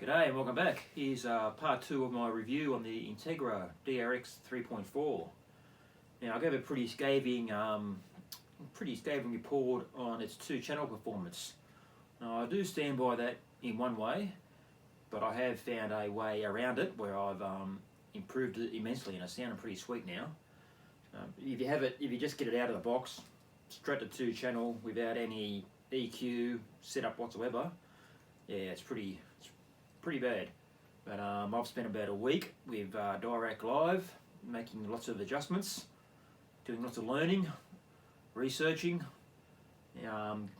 G'day and welcome back. Here's part 2 of my review on the INTEGRA DRX 3.4. Now I gave a pretty scathing report on its 2-channel performance. Now I do stand by that in one way, but I have found a way around it where I've improved it immensely and it's sounding pretty sweet now. If you just get it out of the box, straight to 2-channel without any EQ setup whatsoever, yeah, it's pretty bad. But I've spent about a week with DRX Live, making lots of adjustments, doing lots of learning, researching,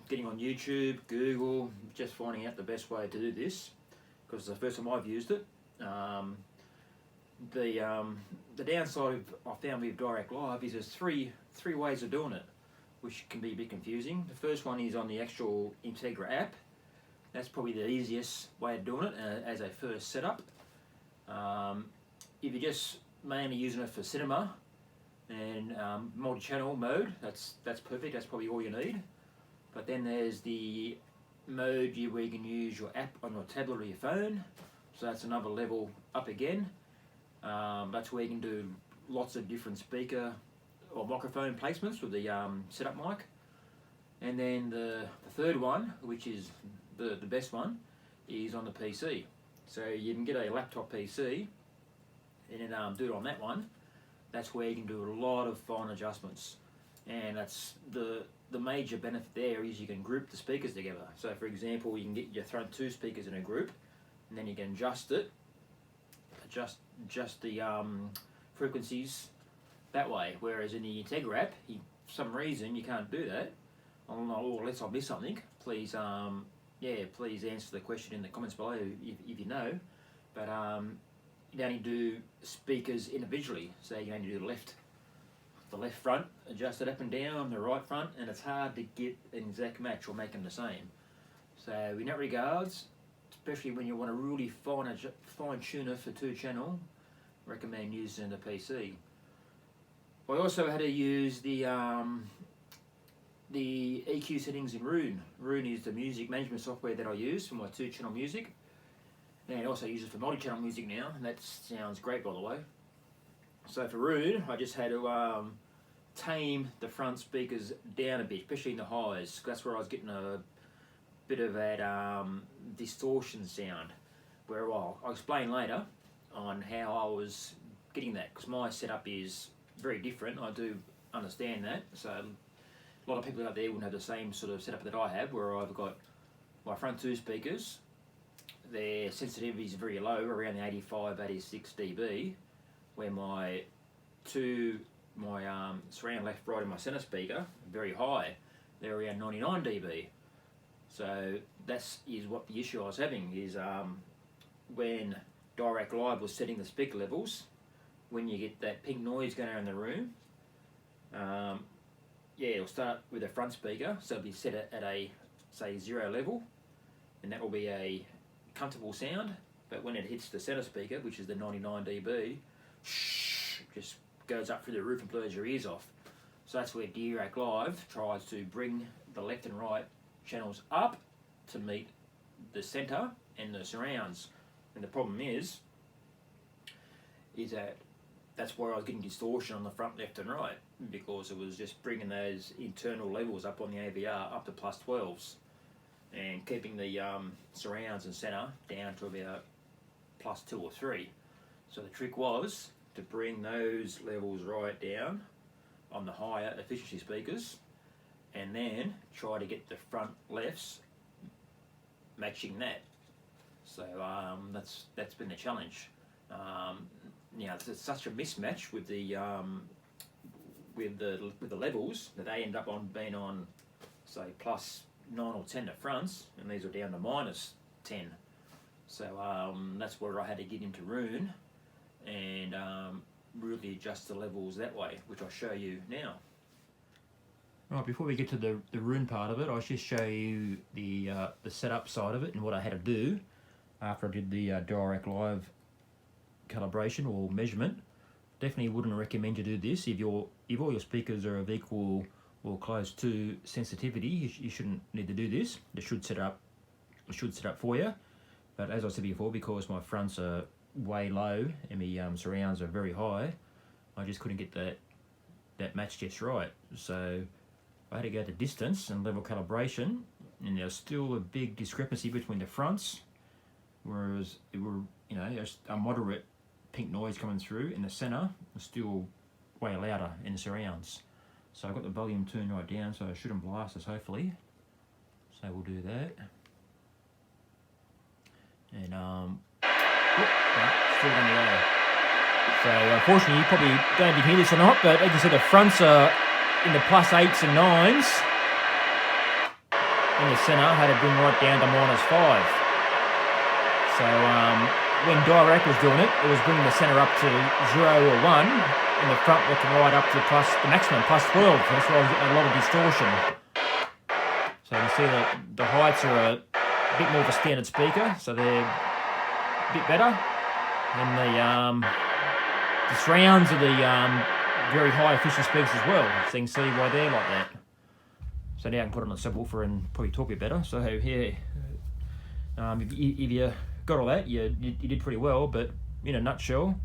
getting on YouTube, Google, just finding out the best way to do this, because it's the first time I've used it. The downside I found with DRX Live is there's three ways of doing it, which can be a bit confusing. The first one is on the actual INTEGRA app. That's probably the easiest way of doing it as a first setup. If you're just mainly using it for cinema and multi-channel mode, that's perfect. That's probably all you need. But then there's the mode where you can use your app on your tablet or your phone. So that's another level up again. That's where you can do lots of different speaker or microphone placements with the setup mic. And then the third one, which is the best one, is on the PC. So you can get a laptop PC and then do it on that one. That's where you can do a lot of fine adjustments, and that's the major benefit there is you can group the speakers together. So for example, you can get your front 2 speakers in a group, and then you can adjust the frequencies that way. Whereas in the INTEGRA app, for some reason you can't do that. Unless I miss something, please please answer the question in the comments below if you know. But you only do speakers individually, so you only do the left front, adjust it up and down, the right front, and it's hard to get an exact match or make them the same. So in that regards, especially when you want to really fine tune it for 2-channel, recommend using the PC. I also had to use the EQ settings in Roon. Roon is the music management software that I use for my 2-channel music, and I also use it for multi-channel music now, and that sounds great, by the way. So for Roon, I just had to tame the front speakers down a bit, especially in the highs. That's where I was getting a bit of that distortion sound, where I'll explain later on how I was getting that, because my setup is very different. I do understand that, so a lot of people out there wouldn't have the same sort of setup that I have, where I've got my front 2 speakers. Their sensitivity is very low, around the 85, 86 dB, where my surround left, right and my center speaker are very high. They're around 99 dB. So that is what the issue I was having is when DRX Live was setting the speaker levels, when you get that pink noise going around the room, it'll start with a front speaker, so it'll be set at a, say, 0 level, and that will be a comfortable sound. But when it hits the center speaker, which is the 99 dB, just goes up through the roof and blows your ears off. So that's where DRX Live tries to bring the left and right channels up to meet the center and the surrounds. And the problem is that that's where I was getting distortion on the front, left and right, because it was just bringing those internal levels up on the AVR up to +12s and keeping the surrounds and center down to about +2 or 3. So the trick was to bring those levels right down on the higher efficiency speakers, and then try to get the front lefts matching that. So that's been the challenge. It's such a mismatch with the levels that they end up on being on, say, +9 or 10 to fronts, and these are down to -10. So that's where I had to get into Roon and really adjust the levels that way, which I'll show you now. Right, before we get to the Roon part of it, I'll just show you the setup side of it and what I had to do after I did the DRX Live calibration or measurement. Definitely wouldn't recommend you do this if all your speakers are of equal or close to sensitivity. You shouldn't need to do this. It should set up for you. But as I said before, because my fronts are way low and my surrounds are very high, I just couldn't get that match just right. So I had to go to distance and level calibration, and there's still a big discrepancy between the fronts, whereas it were, you know, a moderate pink noise coming through in the center was still way louder in the surrounds. So I got the volume turned right down, so it shouldn't blast us, hopefully. So we'll do that. And still on the low. So unfortunately, you probably don't hear this or not, but as you see, the fronts are in the +8s and 9s. In the center, I had to bring right down to -5. So when DRX was doing it, it was bringing the center up to 0 or 1, and the front looking right up to the maximum, +12. That's why I was getting a lot of distortion. So you can see that the heights are a bit more of a standard speaker, so they're a bit better. And the surrounds are the very high efficient speakers as well, so you can see why they're like that. So now I can put it on a subwoofer and probably talk a bit better. So yeah, if you got all that, you did pretty well, but in a nutshell,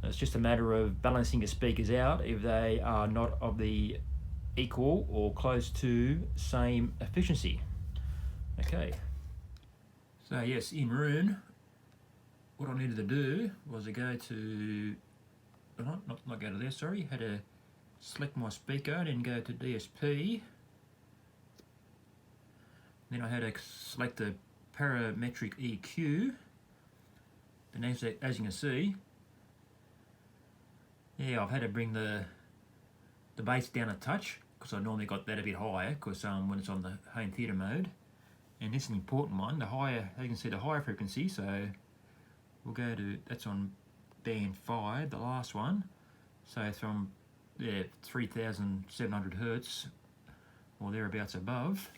it's just a matter of balancing your speakers out if they are not of the equal or close to same efficiency. Okay. So yes, in Roon, what I needed to do was to go to, not go to there, sorry, had to select my speaker, then go to DSP. Then I had to select the parametric EQ. And as you can see, yeah, I've had to bring the bass down a touch, because I normally got that a bit higher, because when it's on the home theatre mode. And this is an important one, the higher, you can see the higher frequency, so we'll go to, that's on band 5, the last one. So from 3,700 Hertz or thereabouts above,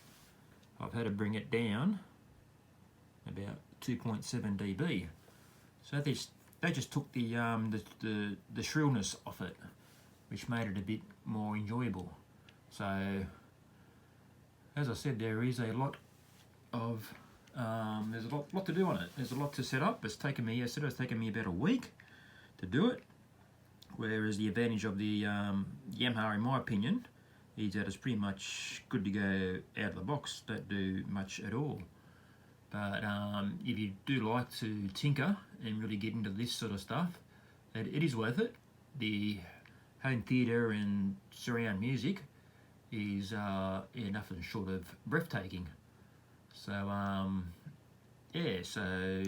I've had to bring it down about 2.7 dB. So they just took the shrillness off it, which made it a bit more enjoyable. So as I said, there is a lot of there's a lot to do on it. There's a lot to set up. It's taken me, it's taken me about a week to do it. Whereas the advantage of the Yamaha, in my opinion, is that it's pretty much good to go out of the box. Don't do much at all. But if you do like to tinker and really get into this sort of stuff, it is worth it. The home theatre and surround music is nothing short of breathtaking. So yeah, so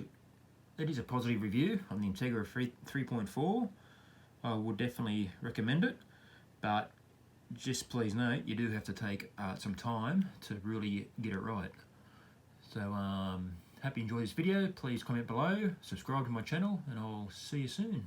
it is a positive review on the INTEGRA 3.4. I would definitely recommend it, but just please note you do have to take some time to really get it right. So hope you enjoyed this video. Please comment below, subscribe to my channel, and I'll see you soon.